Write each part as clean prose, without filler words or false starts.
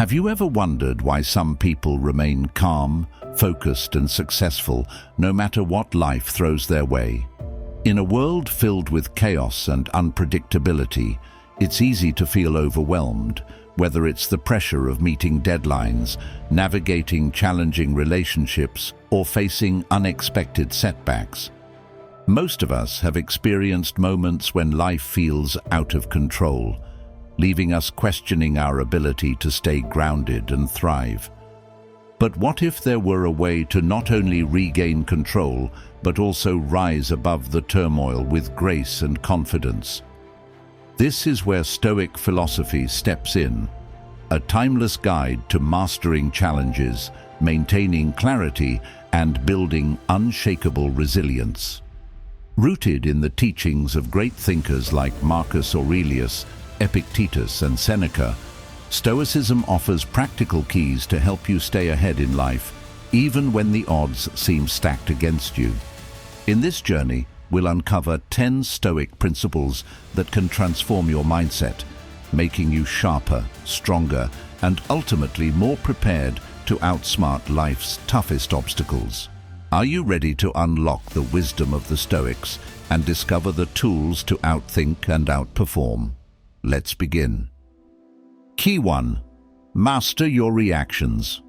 Have you ever wondered why some people remain calm, focused and successful no matter what life throws their way? In a world filled with chaos and unpredictability, it's easy to feel overwhelmed, whether it's the pressure of meeting deadlines, navigating challenging relationships, or facing unexpected setbacks. Most of us have experienced moments when life feels out of control, leaving us questioning our ability to stay grounded and thrive. But what if there were a way to not only regain control, but also rise above the turmoil with grace and confidence? This is where Stoic philosophy steps in, a timeless guide to mastering challenges, maintaining clarity, and building unshakable resilience. Rooted in the teachings of great thinkers like Marcus Aurelius, Epictetus, and Seneca, Stoicism offers practical keys to help you stay ahead in life, even when the odds seem stacked against you. In this journey, we'll uncover 10 Stoic principles that can transform your mindset, making you sharper, stronger, and ultimately more prepared to outsmart life's toughest obstacles. Are you ready to unlock the wisdom of the Stoics and discover the tools to outthink and outperform? Let's begin. Key 1. Master your reactions.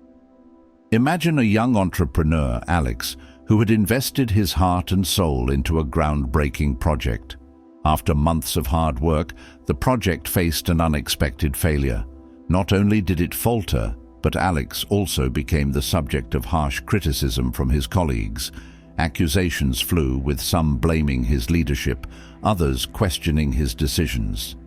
Imagine a young entrepreneur, Alex, who had invested his heart and soul into a groundbreaking project. After months of hard work, the project faced an unexpected failure. Not only did it falter, but Alex also became the subject of harsh criticism from his colleagues. Accusations flew, with some blaming his leadership, others questioning his decisions.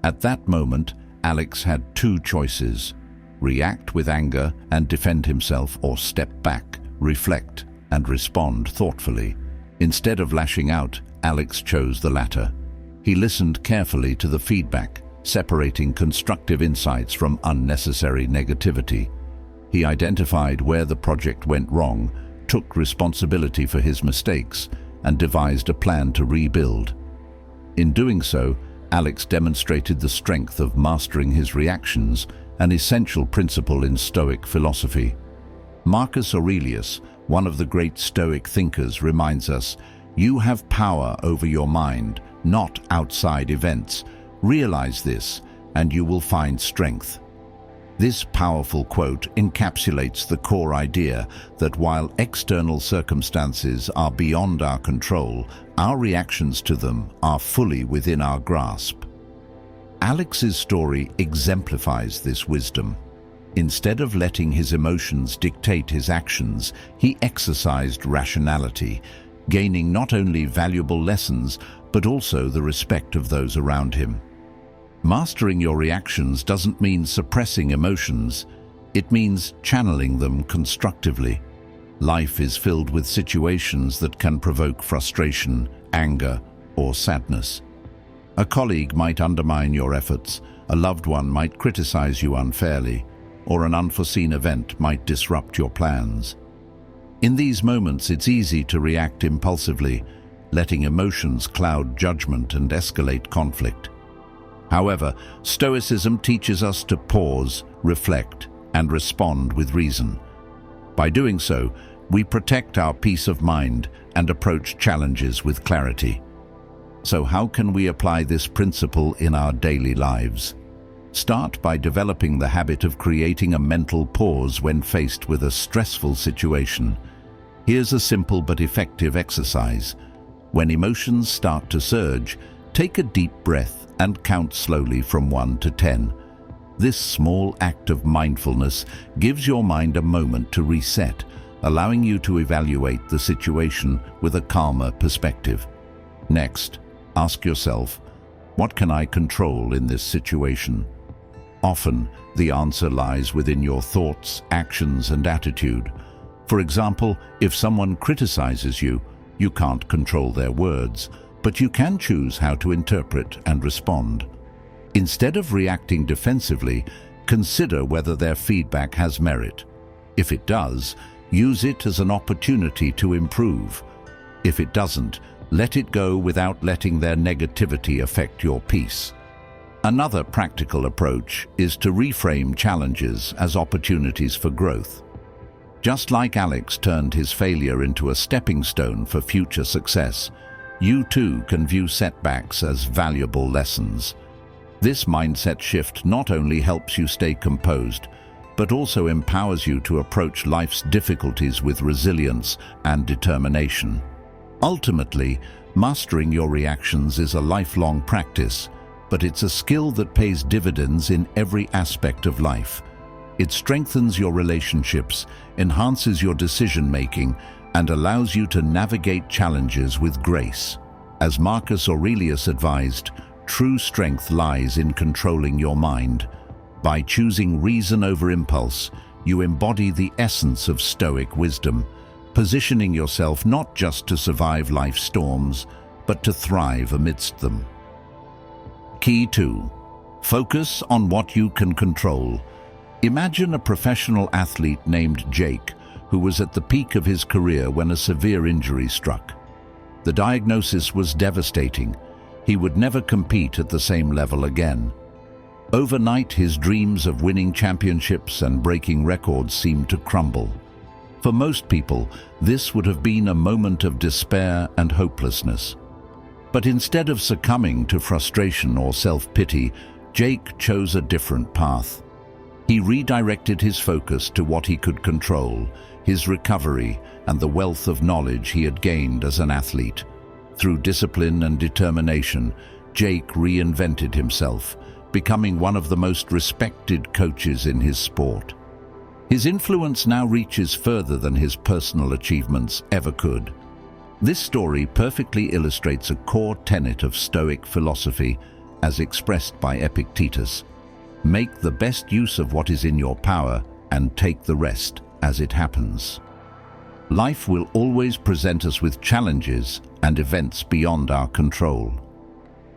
At that moment, Alex had two choices: react with anger and defend himself, or step back, reflect, and respond thoughtfully. Instead of lashing out, Alex chose the latter. He listened carefully to the feedback, separating constructive insights from unnecessary negativity. He identified where the project went wrong, took responsibility for his mistakes, and devised a plan to rebuild. In doing so, Alex demonstrated the strength of mastering his reactions, an essential principle in Stoic philosophy. Marcus Aurelius, one of the great Stoic thinkers, reminds us, "You have power over your mind, not outside events. Realize this, and you will find strength." This powerful quote encapsulates the core idea that while external circumstances are beyond our control, our reactions to them are fully within our grasp. Alex's story exemplifies this wisdom. Instead of letting his emotions dictate his actions, he exercised rationality, gaining not only valuable lessons, but also the respect of those around him. Mastering your reactions doesn't mean suppressing emotions. It means channeling them constructively. Life is filled with situations that can provoke frustration, anger, or sadness. A colleague might undermine your efforts, a loved one might criticize you unfairly, or an unforeseen event might disrupt your plans. In these moments, it's easy to react impulsively, letting emotions cloud judgment and escalate conflict. However, Stoicism teaches us to pause, reflect, and respond with reason. By doing so, we protect our peace of mind and approach challenges with clarity. So how can we apply this principle in our daily lives? Start by developing the habit of creating a mental pause when faced with a stressful situation. Here's a simple but effective exercise. When emotions start to surge, take a deep breath and count slowly from 1 to 10. This small act of mindfulness gives your mind a moment to reset, allowing you to evaluate the situation with a calmer perspective. Next, ask yourself, what can I control in this situation? Often, the answer lies within your thoughts, actions, and attitude. For example, if someone criticizes you, you can't control their words, but you can choose how to interpret and respond. Instead of reacting defensively, consider whether their feedback has merit. If it does, use it as an opportunity to improve. If it doesn't, let it go without letting their negativity affect your peace. Another practical approach is to reframe challenges as opportunities for growth. Just like Alex turned his failure into a stepping stone for future success, you too can view setbacks as valuable lessons. This mindset shift not only helps you stay composed, but also empowers you to approach life's difficulties with resilience and determination. Ultimately, mastering your reactions is a lifelong practice, but it's a skill that pays dividends in every aspect of life. It strengthens your relationships, enhances your decision-making, and allows you to navigate challenges with grace. As Marcus Aurelius advised, true strength lies in controlling your mind. By choosing reason over impulse, you embody the essence of Stoic wisdom, positioning yourself not just to survive life's storms, but to thrive amidst them. Key 2. Focus on what you can control. Imagine a professional athlete named Jake, who was at the peak of his career when a severe injury struck. The diagnosis was devastating. He would never compete at the same level again. Overnight, his dreams of winning championships and breaking records seemed to crumble. For most people, this would have been a moment of despair and hopelessness. But instead of succumbing to frustration or self-pity, Jake chose a different path. He redirected his focus to what he could control, his recovery and the wealth of knowledge he had gained as an athlete. Through discipline and determination, Jake reinvented himself, becoming one of the most respected coaches in his sport. His influence now reaches further than his personal achievements ever could. This story perfectly illustrates a core tenet of Stoic philosophy as expressed by Epictetus. Make the best use of what is in your power and take the rest as it happens. Life will always present us with challenges and events beyond our control.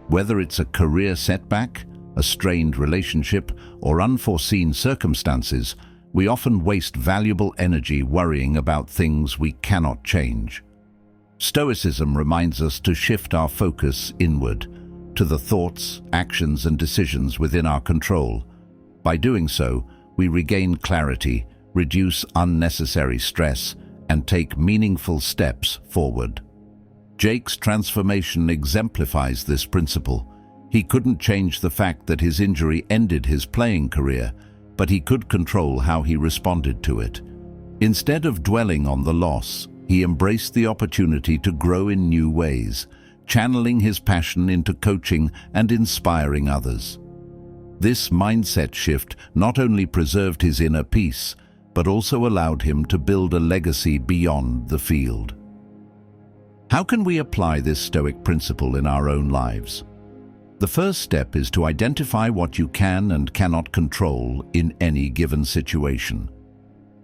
Whether it's a career setback, a strained relationship, or unforeseen circumstances, we often waste valuable energy worrying about things we cannot change. Stoicism reminds us to shift our focus inward, to the thoughts, actions, and decisions within our control. By doing so, we regain clarity, reduce unnecessary stress, and take meaningful steps forward. Jake's transformation exemplifies this principle. He couldn't change the fact that his injury ended his playing career, but he could control how he responded to it. Instead of dwelling on the loss, he embraced the opportunity to grow in new ways, channeling his passion into coaching and inspiring others. This mindset shift not only preserved his inner peace, but also allowed him to build a legacy beyond the field. How can we apply this Stoic principle in our own lives? The first step is to identify what you can and cannot control in any given situation.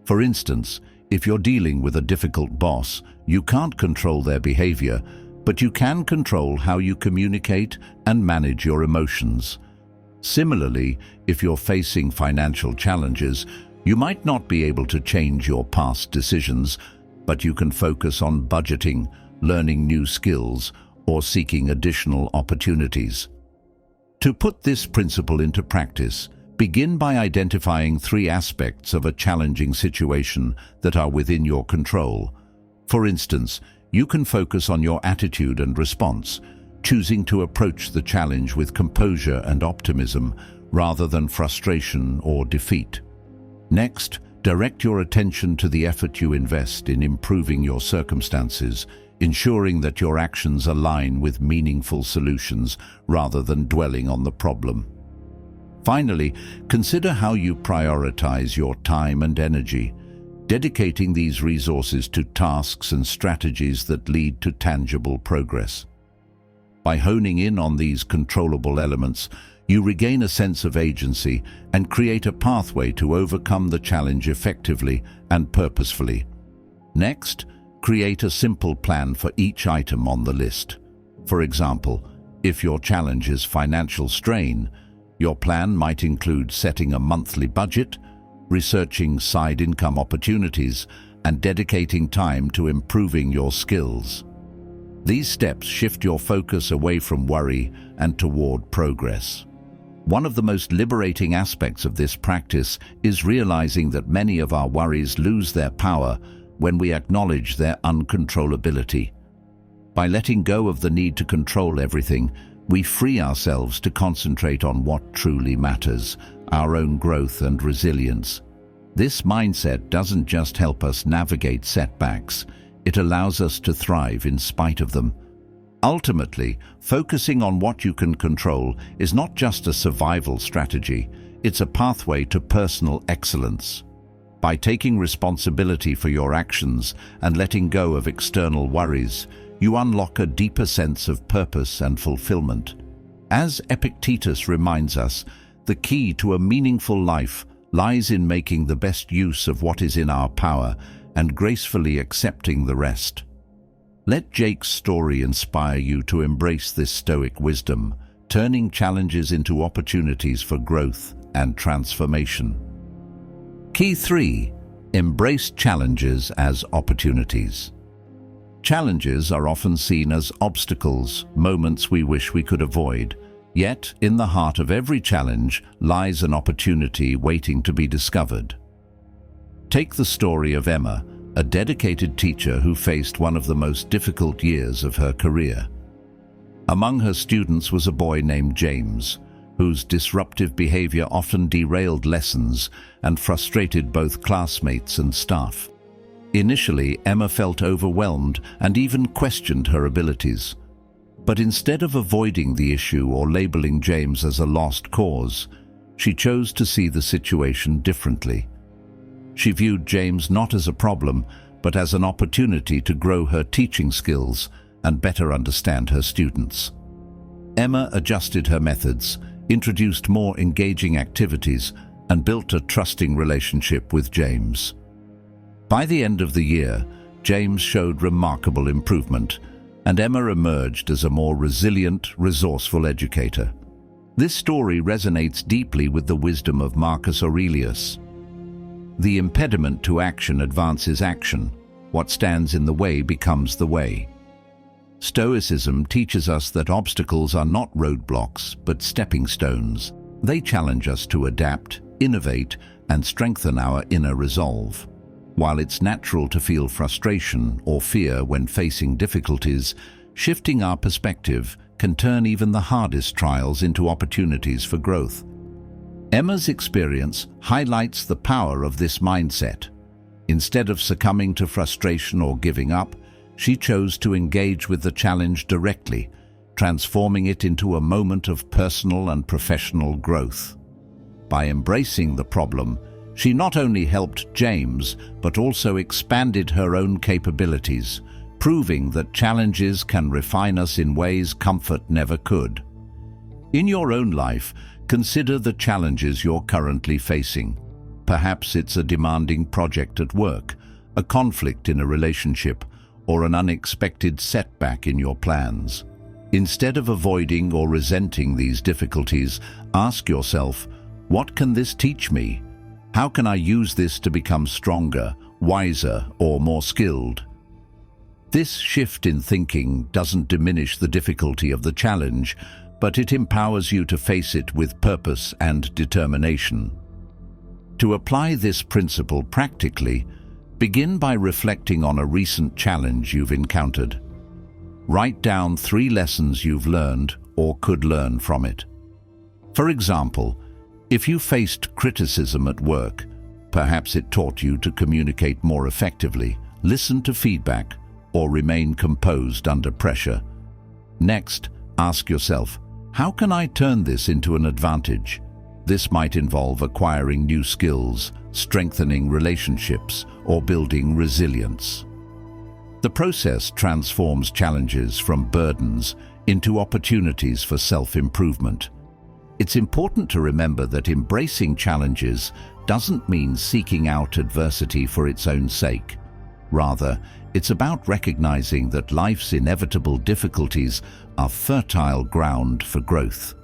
For instance, if you're dealing with a difficult boss, you can't control their behavior, but you can control how you communicate and manage your emotions. Similarly, if you're facing financial challenges, you might not be able to change your past decisions, but you can focus on budgeting, learning new skills, or seeking additional opportunities. To put this principle into practice, begin by identifying 3 aspects of a challenging situation that are within your control. For instance, you can focus on your attitude and response, choosing to approach the challenge with composure and optimism rather than frustration or defeat. Next, direct your attention to the effort you invest in improving your circumstances, ensuring that your actions align with meaningful solutions rather than dwelling on the problem. Finally, consider how you prioritize your time and energy, dedicating these resources to tasks and strategies that lead to tangible progress. By honing in on these controllable elements, you regain a sense of agency and create a pathway to overcome the challenge effectively and purposefully. Next, create a simple plan for each item on the list. For example, if your challenge is financial strain, your plan might include setting a monthly budget, researching side income opportunities, and dedicating time to improving your skills. These steps shift your focus away from worry and toward progress. One of the most liberating aspects of this practice is realizing that many of our worries lose their power when we acknowledge their uncontrollability. By letting go of the need to control everything, we free ourselves to concentrate on what truly matters, our own growth and resilience. This mindset doesn't just help us navigate setbacks, it allows us to thrive in spite of them. Ultimately, focusing on what you can control is not just a survival strategy, it's a pathway to personal excellence. By taking responsibility for your actions and letting go of external worries, you unlock a deeper sense of purpose and fulfillment. As Epictetus reminds us, the key to a meaningful life lies in making the best use of what is in our power and gracefully accepting the rest. Let Jake's story inspire you to embrace this Stoic wisdom, turning challenges into opportunities for growth and transformation. Key 3. Embrace challenges as opportunities. Challenges are often seen as obstacles, moments we wish we could avoid. Yet, in the heart of every challenge lies an opportunity waiting to be discovered. Take the story of Emma, a dedicated teacher who faced one of the most difficult years of her career. Among her students was a boy named James, whose disruptive behavior often derailed lessons and frustrated both classmates and staff. Initially, Emma felt overwhelmed and even questioned her abilities. But instead of avoiding the issue or labeling James as a lost cause, she chose to see the situation differently. She viewed James not as a problem, but as an opportunity to grow her teaching skills and better understand her students. Emma adjusted her methods, introduced more engaging activities, and built a trusting relationship with James. By the end of the year, James showed remarkable improvement, and Emma emerged as a more resilient, resourceful educator. This story resonates deeply with the wisdom of Marcus Aurelius. The impediment to action advances action. What stands in the way becomes the way. Stoicism teaches us that obstacles are not roadblocks, but stepping stones. They challenge us to adapt, innovate, and strengthen our inner resolve. While it's natural to feel frustration or fear when facing difficulties, shifting our perspective can turn even the hardest trials into opportunities for growth. Emma's experience highlights the power of this mindset. Instead of succumbing to frustration or giving up, she chose to engage with the challenge directly, transforming it into a moment of personal and professional growth. By embracing the problem, she not only helped James, but also expanded her own capabilities, proving that challenges can refine us in ways comfort never could. In your own life, consider the challenges you're currently facing. Perhaps it's a demanding project at work, a conflict in a relationship, or an unexpected setback in your plans. Instead of avoiding or resenting these difficulties, ask yourself, what can this teach me? How can I use this to become stronger, wiser, or more skilled? This shift in thinking doesn't diminish the difficulty of the challenge, but it empowers you to face it with purpose and determination. To apply this principle practically, begin by reflecting on a recent challenge you've encountered. Write down 3 lessons you've learned or could learn from it. For example, if you faced criticism at work, perhaps it taught you to communicate more effectively, listen to feedback, or remain composed under pressure. Next, ask yourself, how can I turn this into an advantage? This might involve acquiring new skills, strengthening relationships, or building resilience. The process transforms challenges from burdens into opportunities for self-improvement. It's important to remember that embracing challenges doesn't mean seeking out adversity for its own sake. Rather, it's about recognizing that life's inevitable difficulties are fertile ground for growth.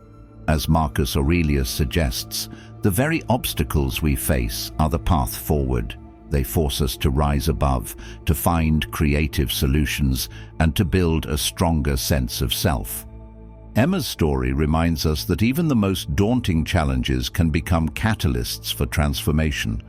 As Marcus Aurelius suggests, the very obstacles we face are the path forward. They force us to rise above, to find creative solutions, and to build a stronger sense of self. Emma's story reminds us that even the most daunting challenges can become catalysts for transformation.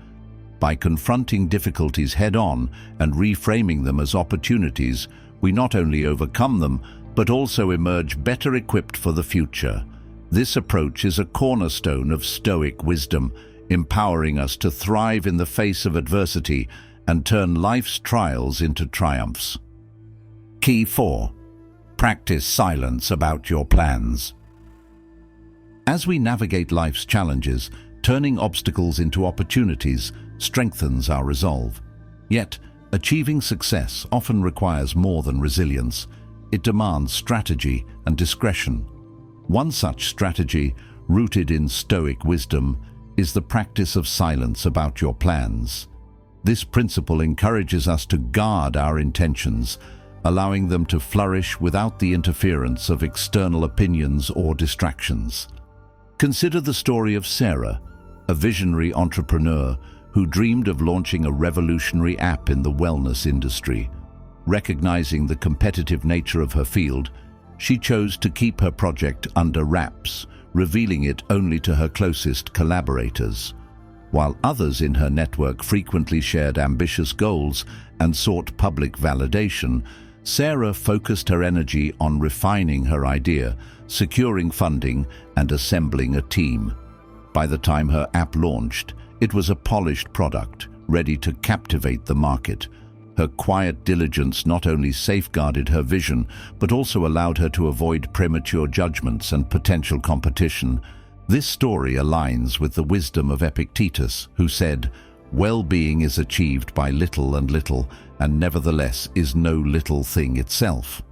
By confronting difficulties head-on and reframing them as opportunities, we not only overcome them, but also emerge better equipped for the future. This approach is a cornerstone of Stoic wisdom, empowering us to thrive in the face of adversity and turn life's trials into triumphs. Key 4. Practice silence about your plans. As we navigate life's challenges, turning obstacles into opportunities strengthens our resolve. Yet, achieving success often requires more than resilience. It demands strategy and discretion. One such strategy, rooted in Stoic wisdom, is the practice of silence about your plans. This principle encourages us to guard our intentions, allowing them to flourish without the interference of external opinions or distractions. Consider the story of Sarah, a visionary entrepreneur who dreamed of launching a revolutionary app in the wellness industry. Recognizing the competitive nature of her field, she chose to keep her project under wraps, revealing it only to her closest collaborators. While others in her network frequently shared ambitious goals and sought public validation, Sarah focused her energy on refining her idea, securing funding, and assembling a team. By the time her app launched, it was a polished product, ready to captivate the market. Her quiet diligence not only safeguarded her vision, but also allowed her to avoid premature judgments and potential competition. This story aligns with the wisdom of Epictetus, who said, "Well-being is achieved by little and little, and nevertheless is no little thing itself."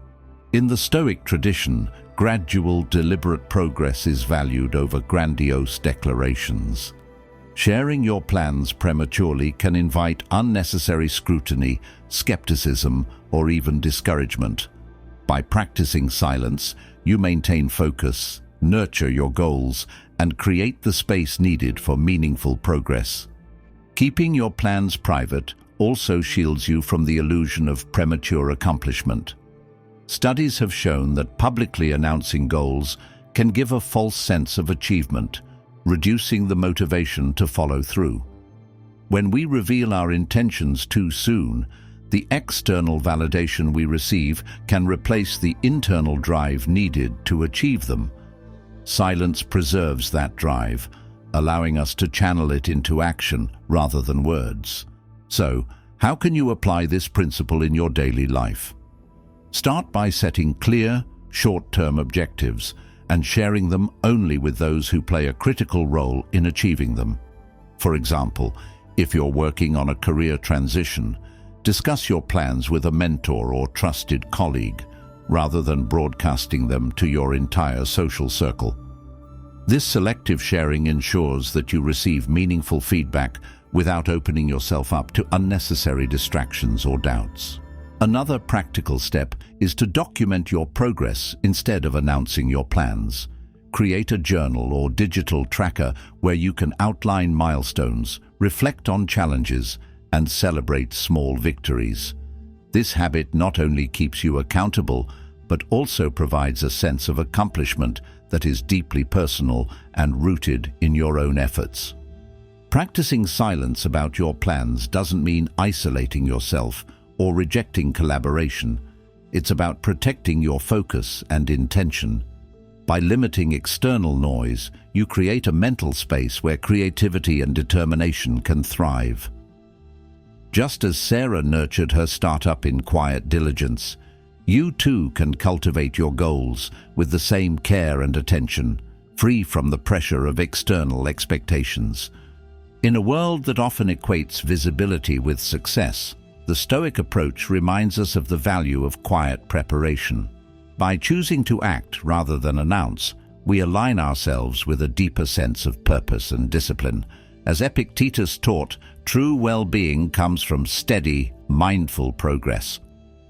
In the Stoic tradition, gradual, deliberate progress is valued over grandiose declarations. Sharing your plans prematurely can invite unnecessary scrutiny, skepticism, or even discouragement. By practicing silence, you maintain focus, nurture your goals, and create the space needed for meaningful progress. Keeping your plans private also shields you from the illusion of premature accomplishment. Studies have shown that publicly announcing goals can give a false sense of achievement, reducing the motivation to follow through. When we reveal our intentions too soon, the external validation we receive can replace the internal drive needed to achieve them. Silence preserves that drive, allowing us to channel it into action rather than words. So, how can you apply this principle in your daily life? Start by setting clear, short-term objectives and sharing them only with those who play a critical role in achieving them. For example, if you're working on a career transition, discuss your plans with a mentor or trusted colleague, rather than broadcasting them to your entire social circle. This selective sharing ensures that you receive meaningful feedback without opening yourself up to unnecessary distractions or doubts. Another practical step is to document your progress instead of announcing your plans. Create a journal or digital tracker where you can outline milestones, reflect on challenges, and celebrate small victories. This habit not only keeps you accountable, but also provides a sense of accomplishment that is deeply personal and rooted in your own efforts. Practicing silence about your plans doesn't mean isolating yourself or rejecting collaboration. It's about protecting your focus and intention. By limiting external noise, you create a mental space where creativity and determination can thrive. Just as Sarah nurtured her startup in quiet diligence, you too can cultivate your goals with the same care and attention, free from the pressure of external expectations. In a world that often equates visibility with success, the Stoic approach reminds us of the value of quiet preparation. By choosing to act rather than announce, we align ourselves with a deeper sense of purpose and discipline. As Epictetus taught, true well-being comes from steady, mindful progress.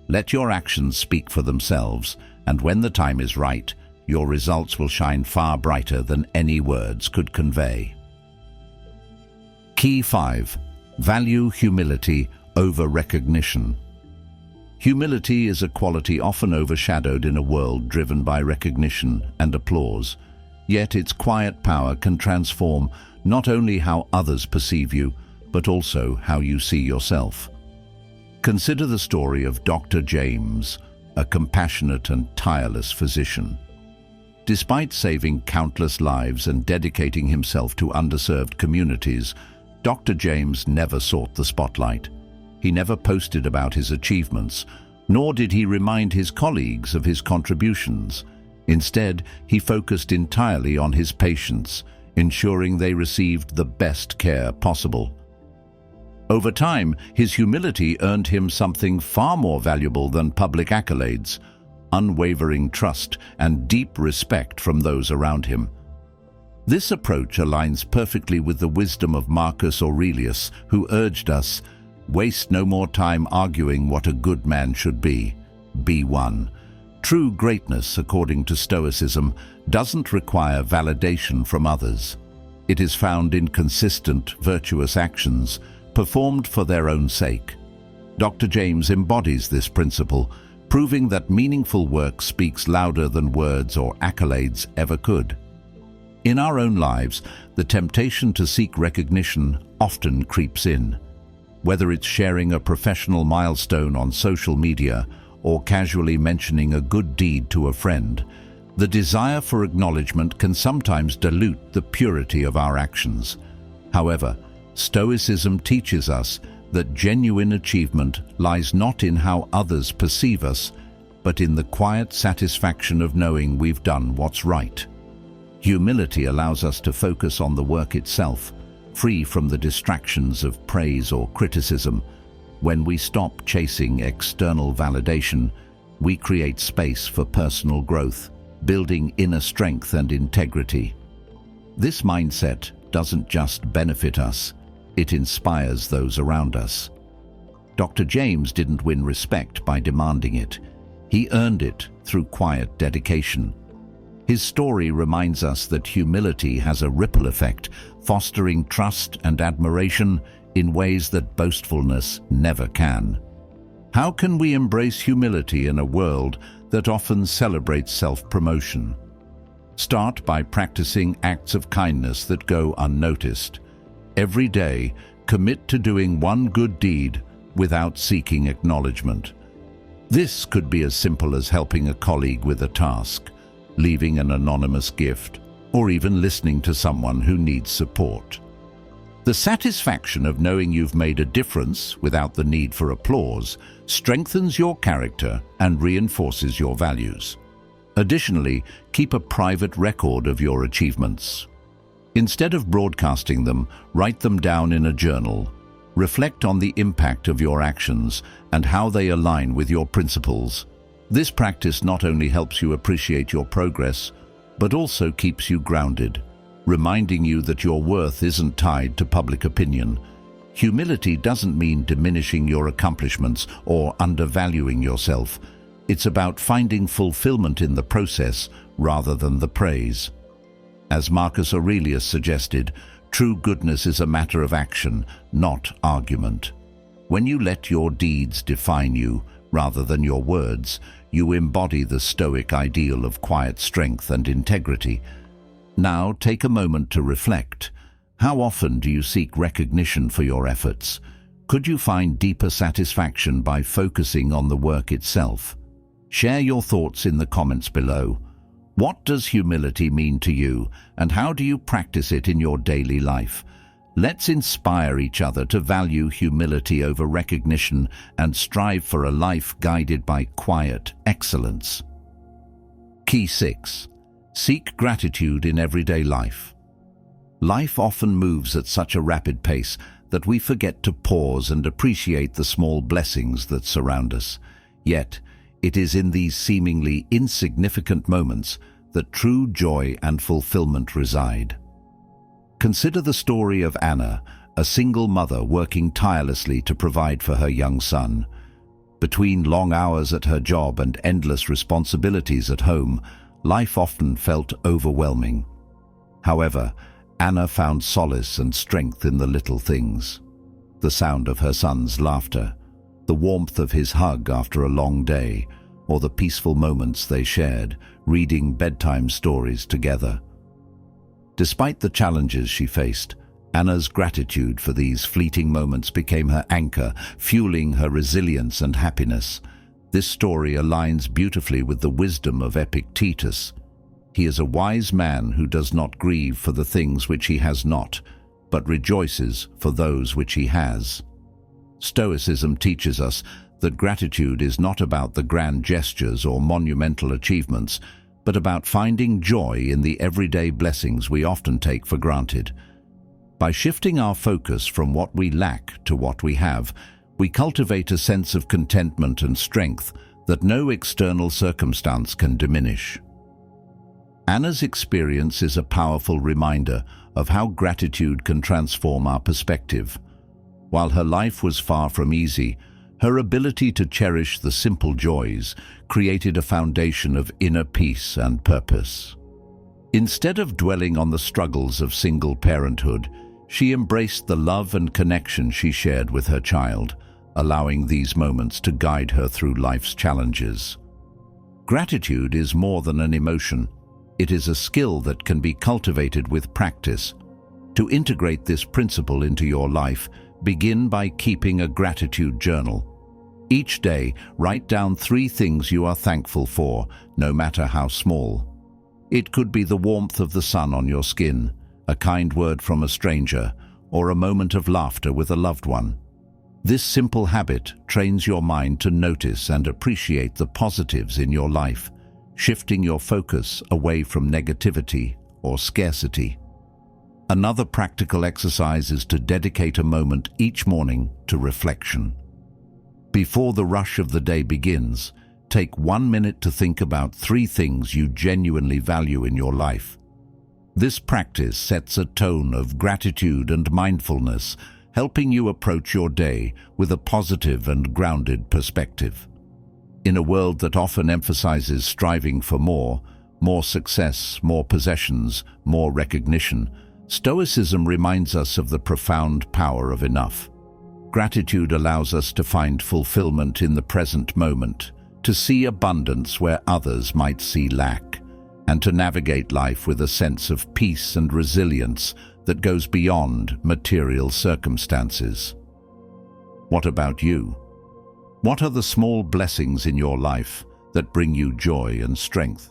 Let your actions speak for themselves, and when the time is right, your results will shine far brighter than any words could convey. Key 5. Value humility over recognition. Humility is a quality often overshadowed in a world driven by recognition and applause, yet its quiet power can transform not only how others perceive you, but also how you see yourself. Consider the story of Dr. James, a compassionate and tireless physician. Despite saving countless lives and dedicating himself to underserved communities, Dr. James never sought the spotlight. He never posted about his achievements, nor did he remind his colleagues of his contributions. Instead, he focused entirely on his patients, ensuring they received the best care possible. Over time, his humility earned him something far more valuable than public accolades: unwavering trust and deep respect from those around him. This approach aligns perfectly with the wisdom of Marcus Aurelius, who urged us, "Waste no more time arguing what a good man should be. Be one." True greatness, according to Stoicism, doesn't require validation from others. It is found in consistent, virtuous actions, performed for their own sake. Dr. James embodies this principle, proving that meaningful work speaks louder than words or accolades ever could. In our own lives, the temptation to seek recognition often creeps in. Whether it's sharing a professional milestone on social media or casually mentioning a good deed to a friend, the desire for acknowledgement can sometimes dilute the purity of our actions. However, Stoicism teaches us that genuine achievement lies not in how others perceive us, but in the quiet satisfaction of knowing we've done what's right. Humility allows us to focus on the work itself, free from the distractions of praise or criticism. When we stop chasing external validation, we create space for personal growth, building inner strength and integrity. This mindset doesn't just benefit us, it inspires those around us. Dr. James didn't win respect by demanding it. He earned it through quiet dedication. His story reminds us that humility has a ripple effect, fostering trust and admiration in ways that boastfulness never can. How can we embrace humility in a world that often celebrates self-promotion? Start by practicing acts of kindness that go unnoticed. Every day, commit to doing one good deed without seeking acknowledgement. This could be as simple as helping a colleague with a task, leaving an anonymous gift, or even listening to someone who needs support. The satisfaction of knowing you've made a difference without the need for applause strengthens your character and reinforces your values. Additionally, keep a private record of your achievements. Instead of broadcasting them, write them down in a journal. Reflect on the impact of your actions and how they align with your principles. This practice not only helps you appreciate your progress, but also keeps you grounded, reminding you that your worth isn't tied to public opinion. Humility doesn't mean diminishing your accomplishments or undervaluing yourself. It's about finding fulfillment in the process rather than the praise. As Marcus Aurelius suggested, true goodness is a matter of action, not argument. When you let your deeds define you, rather than your words, you embody the Stoic ideal of quiet strength and integrity. Now, take a moment to reflect. How often do you seek recognition for your efforts? Could you find deeper satisfaction by focusing on the work itself? Share your thoughts in the comments below. What does humility mean to you, and how do you practice it in your daily life? Let's inspire each other to value humility over recognition and strive for a life guided by quiet excellence. Key 6. Seek gratitude in everyday life. Life often moves at such a rapid pace that we forget to pause and appreciate the small blessings that surround us. Yet, it is in these seemingly insignificant moments that true joy and fulfillment reside. Consider the story of Anna, a single mother working tirelessly to provide for her young son. Between long hours at her job and endless responsibilities at home, life often felt overwhelming. However, Anna found solace and strength in the little things. The sound of her son's laughter, The warmth of his hug after a long day, or the peaceful moments they shared, reading bedtime stories together. Despite the challenges she faced, Anna's gratitude for these fleeting moments became her anchor, fueling her resilience and happiness. This story aligns beautifully with the wisdom of Epictetus. He is a wise man who does not grieve for the things which he has not, but rejoices for those which he has. Stoicism teaches us that gratitude is not about the grand gestures or monumental achievements, but about finding joy in the everyday blessings we often take for granted. By shifting our focus from what we lack to what we have, we cultivate a sense of contentment and strength that no external circumstance can diminish. Anna's experience is a powerful reminder of how gratitude can transform our perspective. While her life was far from easy, her ability to cherish the simple joys created a foundation of inner peace and purpose. Instead of dwelling on the struggles of single parenthood, she embraced the love and connection she shared with her child, allowing these moments to guide her through life's challenges. Gratitude is more than an emotion. It is a skill that can be cultivated with practice. To integrate this principle into your life, begin by keeping a gratitude journal. Each day, write down 3 things you are thankful for, no matter how small. It could be the warmth of the sun on your skin, a kind word from a stranger, or a moment of laughter with a loved one. This simple habit trains your mind to notice and appreciate the positives in your life, shifting your focus away from negativity or scarcity. Another practical exercise is to dedicate a moment each morning to reflection. Before the rush of the day begins, take 1 minute to think about 3 things you genuinely value in your life. This practice sets a tone of gratitude and mindfulness, helping you approach your day with a positive and grounded perspective. In a world that often emphasizes striving for more success, more possessions, more recognition, Stoicism reminds us of the profound power of enough. Gratitude allows us to find fulfillment in the present moment, to see abundance where others might see lack, and to navigate life with a sense of peace and resilience that goes beyond material circumstances. What about you? What are the small blessings in your life that bring you joy and strength?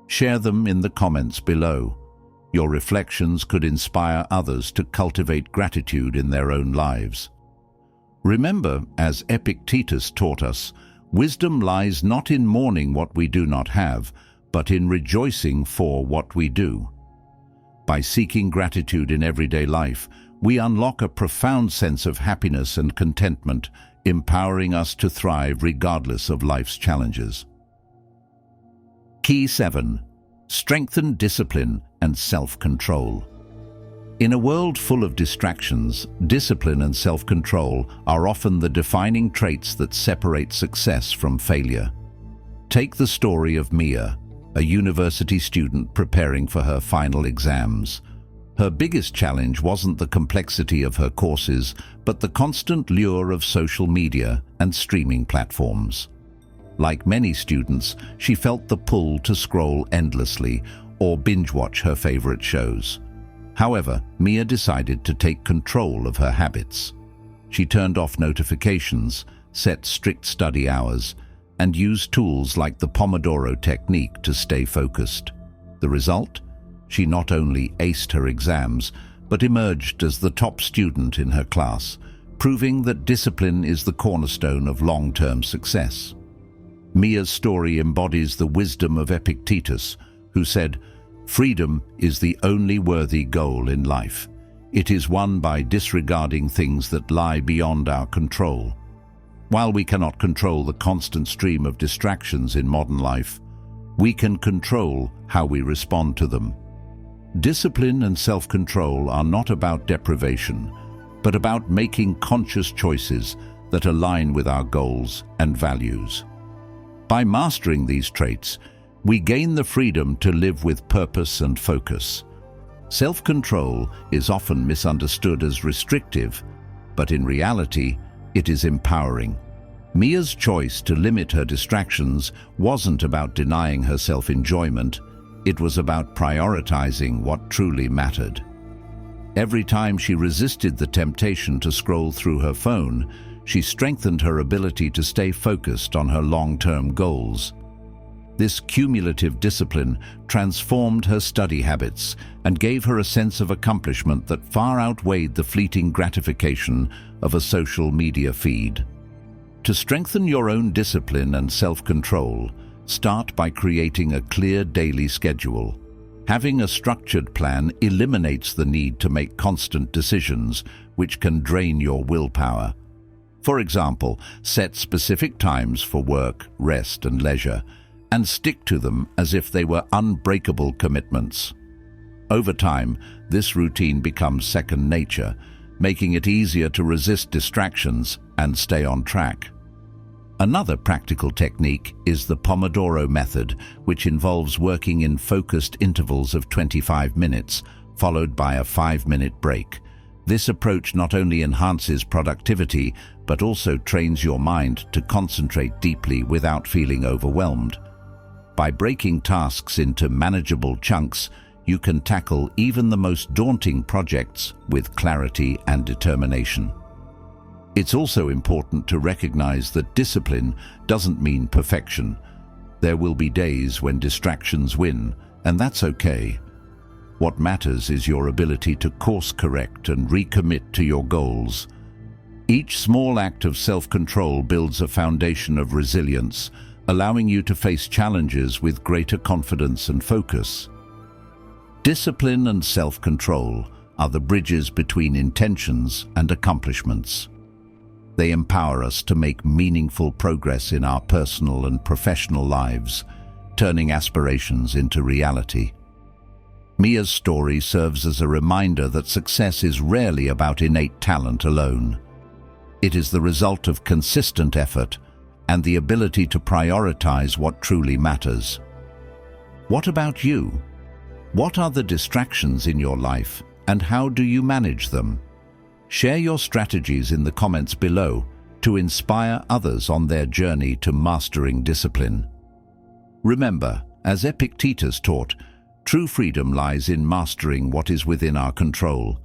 Share them in the comments below. Your reflections could inspire others to cultivate gratitude in their own lives. Remember, as Epictetus taught us, wisdom lies not in mourning what we do not have, but in rejoicing for what we do. By seeking gratitude in everyday life, we unlock a profound sense of happiness and contentment, empowering us to thrive regardless of life's challenges. Key 7. Strengthen discipline and self-control. In a world full of distractions, discipline and self-control are often the defining traits that separate success from failure. Take the story of Mia, a university student preparing for her final exams. Her biggest challenge wasn't the complexity of her courses, but the constant lure of social media and streaming platforms. Like many students, she felt the pull to scroll endlessly or binge-watch her favorite shows. However, Mia decided to take control of her habits. She turned off notifications, set strict study hours, and used tools like the Pomodoro technique to stay focused. The result? She not only aced her exams, but emerged as the top student in her class, proving that discipline is the cornerstone of long-term success. Mia's story embodies the wisdom of Epictetus, who said, "Freedom is the only worthy goal in life. It is won by disregarding things that lie beyond our control." While we cannot control the constant stream of distractions in modern life, we can control how we respond to them. Discipline and self-control are not about deprivation, but about making conscious choices that align with our goals and values. By mastering these traits, we gain the freedom to live with purpose and focus. Self-control is often misunderstood as restrictive, but in reality, it is empowering. Mia's choice to limit her distractions wasn't about denying herself enjoyment, it was about prioritizing what truly mattered. Every time she resisted the temptation to scroll through her phone, she strengthened her ability to stay focused on her long-term goals. This cumulative discipline transformed her study habits and gave her a sense of accomplishment that far outweighed the fleeting gratification of a social media feed. To strengthen your own discipline and self-control, start by creating a clear daily schedule. Having a structured plan eliminates the need to make constant decisions, which can drain your willpower. For example, set specific times for work, rest, and leisure, and stick to them as if they were unbreakable commitments. Over time, this routine becomes second nature, making it easier to resist distractions and stay on track. Another practical technique is the Pomodoro method, which involves working in focused intervals of 25 minutes, followed by a 5-minute break. This approach not only enhances productivity, but also trains your mind to concentrate deeply without feeling overwhelmed. By breaking tasks into manageable chunks, you can tackle even the most daunting projects with clarity and determination. It's also important to recognize that discipline doesn't mean perfection. There will be days when distractions win, and that's okay. What matters is your ability to course-correct and recommit to your goals. Each small act of self-control builds a foundation of resilience, allowing you to face challenges with greater confidence and focus. Discipline and self-control are the bridges between intentions and accomplishments. They empower us to make meaningful progress in our personal and professional lives, turning aspirations into reality. Mia's story serves as a reminder that success is rarely about innate talent alone. It is the result of consistent effort and the ability to prioritize what truly matters. What about you? What are the distractions in your life, and how do you manage them? Share your strategies in the comments below to inspire others on their journey to mastering discipline. Remember, as Epictetus taught, true freedom lies in mastering what is within our control.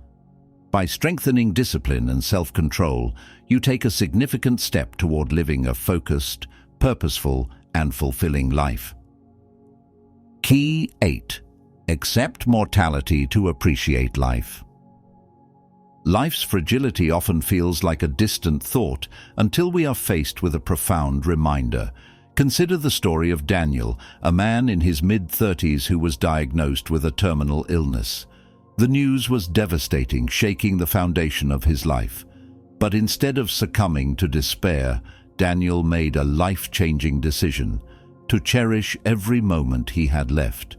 By strengthening discipline and self-control, you take a significant step toward living a focused, purposeful, and fulfilling life. Key 8. Accept mortality to appreciate life. Life's fragility often feels like a distant thought until we are faced with a profound reminder. Consider the story of Daniel, a man in his mid-30s who was diagnosed with a terminal illness. The news was devastating, shaking the foundation of his life. But instead of succumbing to despair, Daniel made a life-changing decision: to cherish every moment he had left.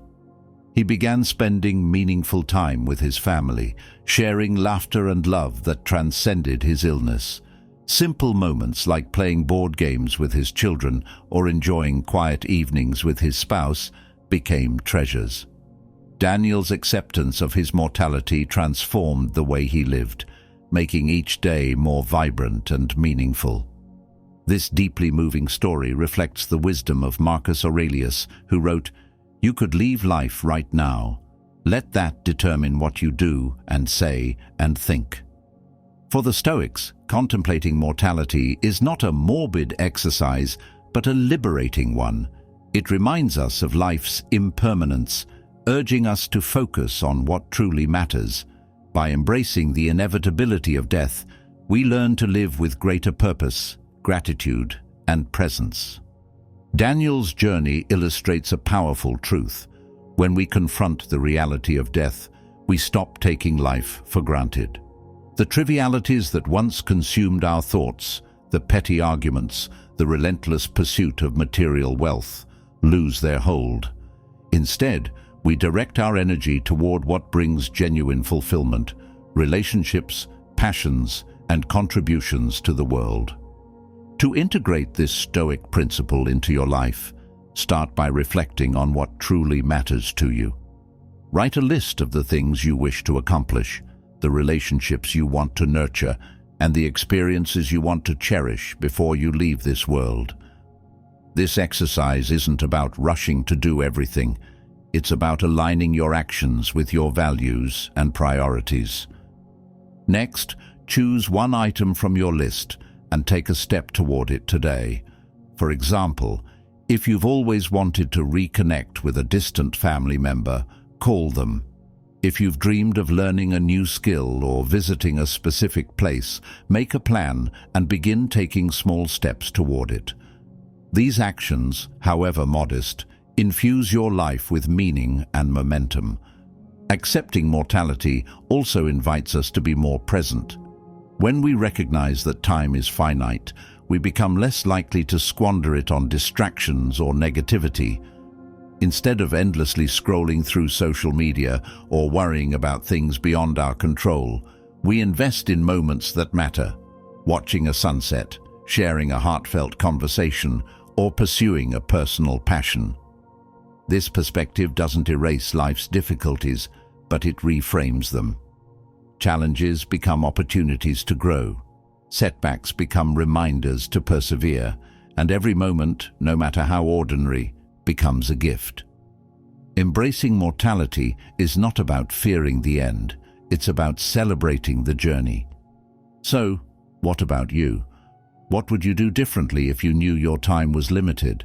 He began spending meaningful time with his family, sharing laughter and love that transcended his illness. Simple moments like playing board games with his children or enjoying quiet evenings with his spouse became treasures. Daniel's acceptance of his mortality transformed the way he lived, making each day more vibrant and meaningful. This deeply moving story reflects the wisdom of Marcus Aurelius, who wrote, "You could leave life right now. Let that determine what you do and say and think." For the Stoics, contemplating mortality is not a morbid exercise, but a liberating one. It reminds us of life's impermanence, urging us to focus on what truly matters. By embracing the inevitability of death, we learn to live with greater purpose, gratitude, and presence. Daniel's journey illustrates a powerful truth. When we confront the reality of death, we stop taking life for granted. The trivialities that once consumed our thoughts, the petty arguments, the relentless pursuit of material wealth, lose their hold. Instead, we direct our energy toward what brings genuine fulfillment: relationships, passions, and contributions to the world. To integrate this Stoic principle into your life, start by reflecting on what truly matters to you. Write a list of the things you wish to accomplish, the relationships you want to nurture, and the experiences you want to cherish before you leave this world. This exercise isn't about rushing to do everything. It's about aligning your actions with your values and priorities. Next, choose one item from your list and take a step toward it today. For example, if you've always wanted to reconnect with a distant family member, call them. If you've dreamed of learning a new skill or visiting a specific place, make a plan and begin taking small steps toward it. These actions, however modest, infuse your life with meaning and momentum. Accepting mortality also invites us to be more present. When we recognize that time is finite, we become less likely to squander it on distractions or negativity. Instead of endlessly scrolling through social media or worrying about things beyond our control, we invest in moments that matter, watching a sunset, sharing a heartfelt conversation, or pursuing a personal passion. This perspective doesn't erase life's difficulties, but it reframes them. Challenges become opportunities to grow. Setbacks become reminders to persevere, and every moment, no matter how ordinary, becomes a gift. Embracing mortality is not about fearing the end, it's about celebrating the journey. So, what about you? What would you do differently if you knew your time was limited?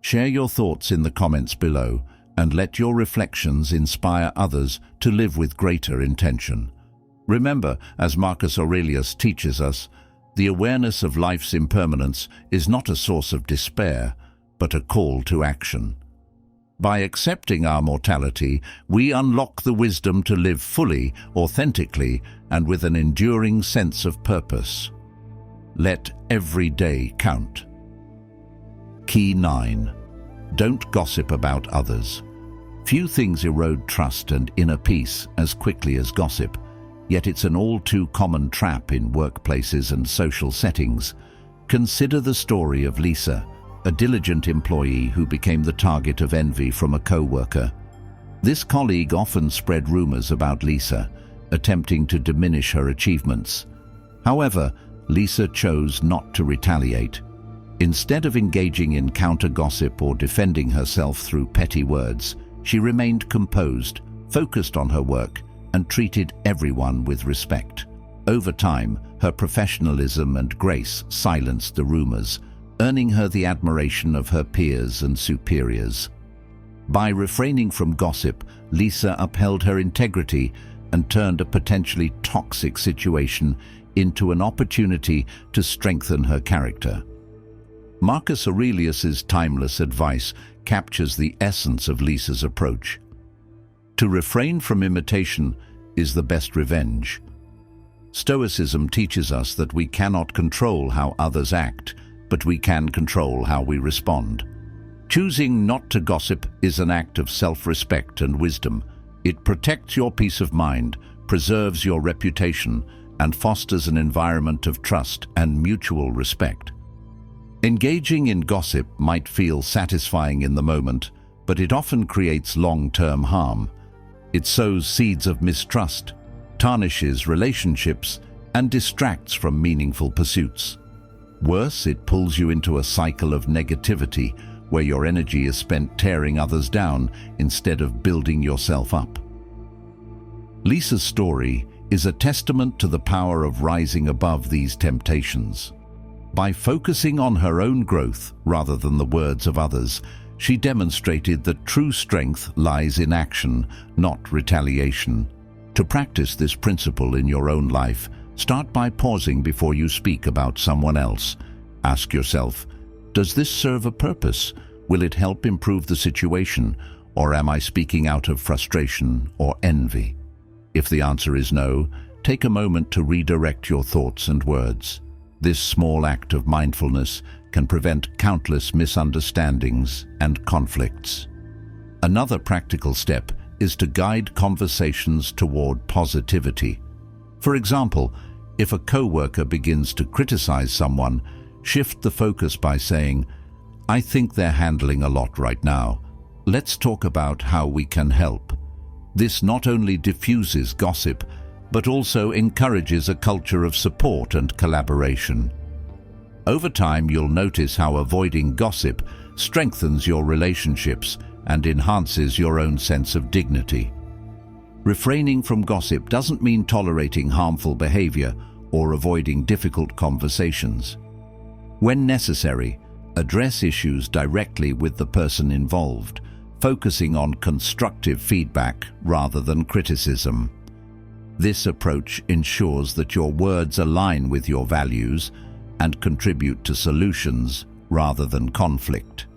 Share your thoughts in the comments below, and let your reflections inspire others to live with greater intention. Remember, as Marcus Aurelius teaches us, the awareness of life's impermanence is not a source of despair, but a call to action. By accepting our mortality, we unlock the wisdom to live fully, authentically, and with an enduring sense of purpose. Let every day count. Key 9. Don't gossip about others. Few things erode trust and inner peace as quickly as gossip, yet it's an all-too common trap in workplaces and social settings. Consider the story of Lisa, a diligent employee who became the target of envy from a co-worker. This colleague often spread rumors about Lisa, attempting to diminish her achievements. However, Lisa chose not to retaliate. Instead of engaging in counter-gossip or defending herself through petty words, she remained composed, focused on her work, and treated everyone with respect. Over time, her professionalism and grace silenced the rumors, earning her the admiration of her peers and superiors. By refraining from gossip, Lisa upheld her integrity and turned a potentially toxic situation into an opportunity to strengthen her character. Marcus Aurelius's timeless advice captures the essence of Lisa's approach. To refrain from imitation is the best revenge. Stoicism teaches us that we cannot control how others act, but we can control how we respond. Choosing not to gossip is an act of self-respect and wisdom. It protects your peace of mind, preserves your reputation, and fosters an environment of trust and mutual respect. Engaging in gossip might feel satisfying in the moment, but it often creates long-term harm. It sows seeds of mistrust, tarnishes relationships, and distracts from meaningful pursuits. Worse, it pulls you into a cycle of negativity where your energy is spent tearing others down instead of building yourself up. Lisa's story is a testament to the power of rising above these temptations. By focusing on her own growth rather than the words of others, she demonstrated that true strength lies in action, not retaliation. To practice this principle in your own life, start by pausing before you speak about someone else. Ask yourself, does this serve a purpose? Will it help improve the situation? Or am I speaking out of frustration or envy? If the answer is no, take a moment to redirect your thoughts and words. This small act of mindfulness can prevent countless misunderstandings and conflicts. Another practical step is to guide conversations toward positivity. For example, if a coworker begins to criticize someone, shift the focus by saying, "I think they're handling a lot right now. Let's talk about how we can help." This not only diffuses gossip, but also encourages a culture of support and collaboration. Over time, you'll notice how avoiding gossip strengthens your relationships and enhances your own sense of dignity. Refraining from gossip doesn't mean tolerating harmful behavior or avoiding difficult conversations. When necessary, address issues directly with the person involved, focusing on constructive feedback rather than criticism. This approach ensures that your words align with your values and contribute to solutions rather than conflict.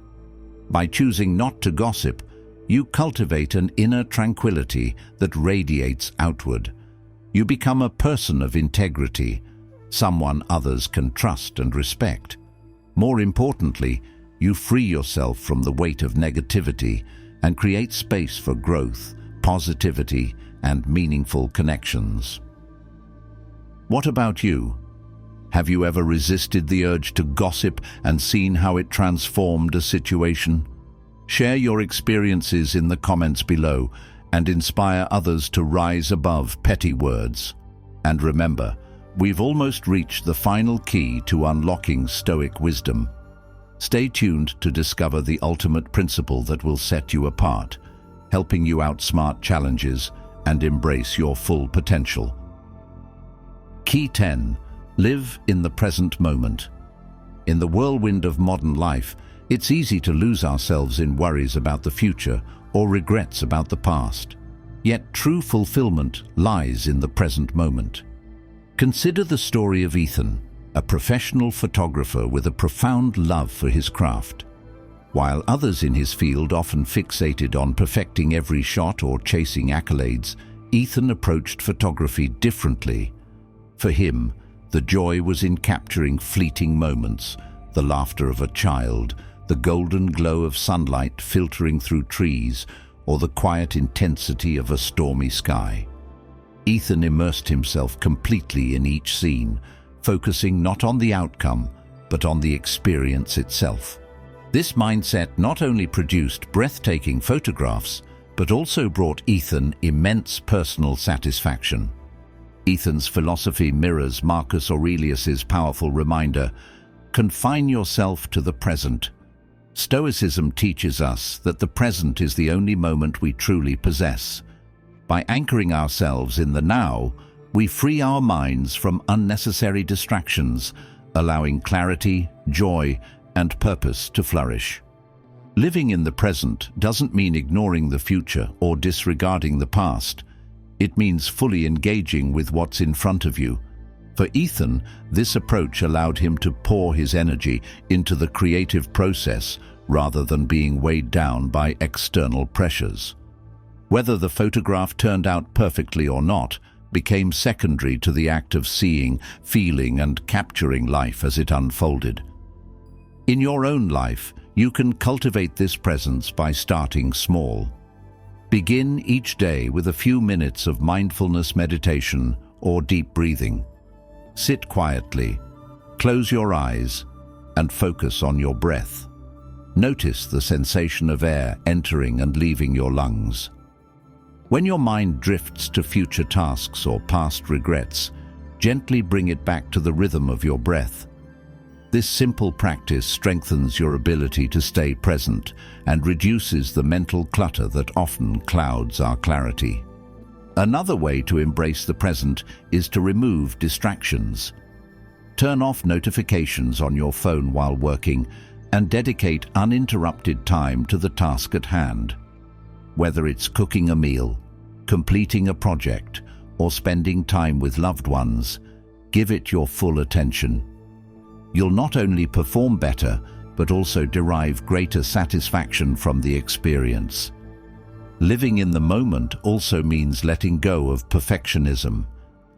By choosing not to gossip, you cultivate an inner tranquility that radiates outward. You become a person of integrity, someone others can trust and respect. More importantly, you free yourself from the weight of negativity and create space for growth, positivity, and meaningful connections. What about you? Have you ever resisted the urge to gossip and seen how it transformed a situation? Share your experiences in the comments below and inspire others to rise above petty words. And remember, we've almost reached the final key to unlocking Stoic wisdom. Stay tuned to discover the ultimate principle that will set you apart, helping you outsmart challenges and embrace your full potential. Key 10. Live in the present moment. In the whirlwind of modern life, it's easy to lose ourselves in worries about the future or regrets about the past. Yet true fulfillment lies in the present moment. Consider the story of Ethan, a professional photographer with a profound love for his craft. While others in his field often fixated on perfecting every shot or chasing accolades, Ethan approached photography differently. For him, the joy was in capturing fleeting moments, the laughter of a child, the golden glow of sunlight filtering through trees, or the quiet intensity of a stormy sky. Ethan immersed himself completely in each scene, focusing not on the outcome, but on the experience itself. This mindset not only produced breathtaking photographs, but also brought Ethan immense personal satisfaction. Ethan's philosophy mirrors Marcus Aurelius's powerful reminder, confine yourself to the present. Stoicism teaches us that the present is the only moment we truly possess. By anchoring ourselves in the now, we free our minds from unnecessary distractions, allowing clarity, joy, and purpose to flourish. Living in the present doesn't mean ignoring the future or disregarding the past. It means fully engaging with what's in front of you. For Ethan, this approach allowed him to pour his energy into the creative process rather than being weighed down by external pressures. Whether the photograph turned out perfectly or not became secondary to the act of seeing, feeling, and capturing life as it unfolded. In your own life, you can cultivate this presence by starting small. Begin each day with a few minutes of mindfulness meditation or deep breathing. Sit quietly, close your eyes, and focus on your breath. Notice the sensation of air entering and leaving your lungs. When your mind drifts to future tasks or past regrets, gently bring it back to the rhythm of your breath. This simple practice strengthens your ability to stay present and reduces the mental clutter that often clouds our clarity. Another way to embrace the present is to remove distractions. Turn off notifications on your phone while working and dedicate uninterrupted time to the task at hand. Whether it's cooking a meal, completing a project, or spending time with loved ones, give it your full attention. You'll not only perform better, but also derive greater satisfaction from the experience. Living in the moment also means letting go of perfectionism.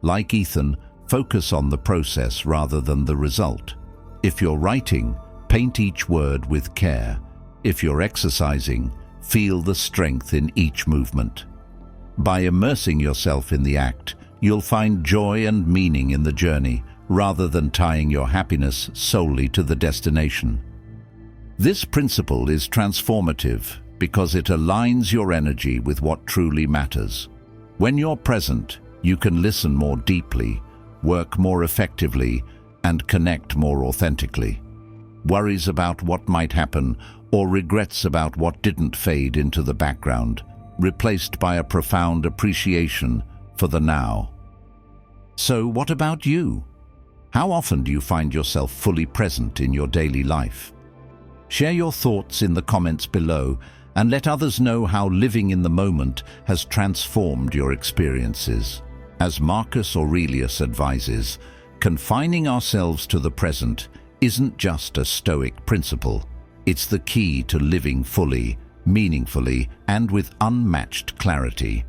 Like Ethan, focus on the process rather than the result. If you're writing, paint each word with care. If you're exercising, feel the strength in each movement. By immersing yourself in the act, you'll find joy and meaning in the journey, rather than tying your happiness solely to the destination. This principle is transformative because it aligns your energy with what truly matters. When you're present, you can listen more deeply, work more effectively, and connect more authentically. Worries about what might happen or regrets about what didn't fade into the background, replaced by a profound appreciation for the now. So what about you? How often do you find yourself fully present in your daily life? Share your thoughts in the comments below and let others know how living in the moment has transformed your experiences. As Marcus Aurelius advises, confining ourselves to the present isn't just a Stoic principle. It's the key to living fully, meaningfully, and with unmatched clarity.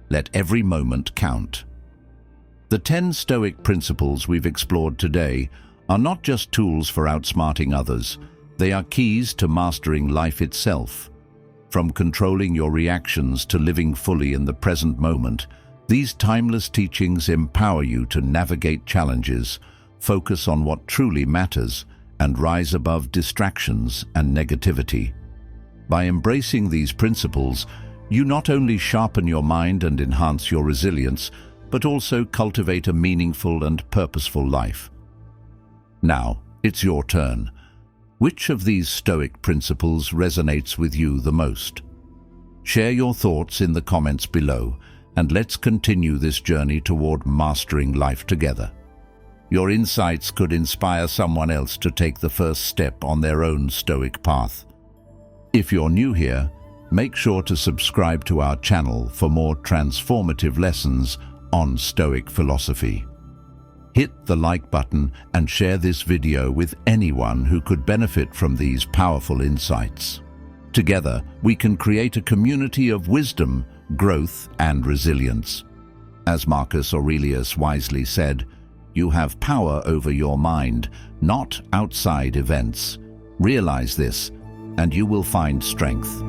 Let every moment count. The 10 Stoic principles we've explored today are not just tools for outsmarting others, they are keys to mastering life itself. From controlling your reactions to living fully in the present moment, these timeless teachings empower you to navigate challenges, focus on what truly matters, and rise above distractions and negativity. By embracing these principles, you not only sharpen your mind and enhance your resilience, but also cultivate a meaningful and purposeful life. Now, it's your turn. Which of these Stoic principles resonates with you the most? Share your thoughts in the comments below, and let's continue this journey toward mastering life together. Your insights could inspire someone else to take the first step on their own Stoic path. If you're new here, make sure to subscribe to our channel for more transformative lessons on Stoic philosophy. Hit the like button and share this video with anyone who could benefit from these powerful insights. Together, we can create a community of wisdom, growth, and resilience. As Marcus Aurelius wisely said, you have power over your mind, not outside events. Realize this, and you will find strength.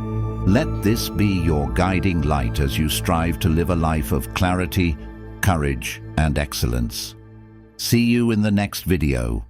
Let this be your guiding light as you strive to live a life of clarity, courage, and excellence. See you in the next video.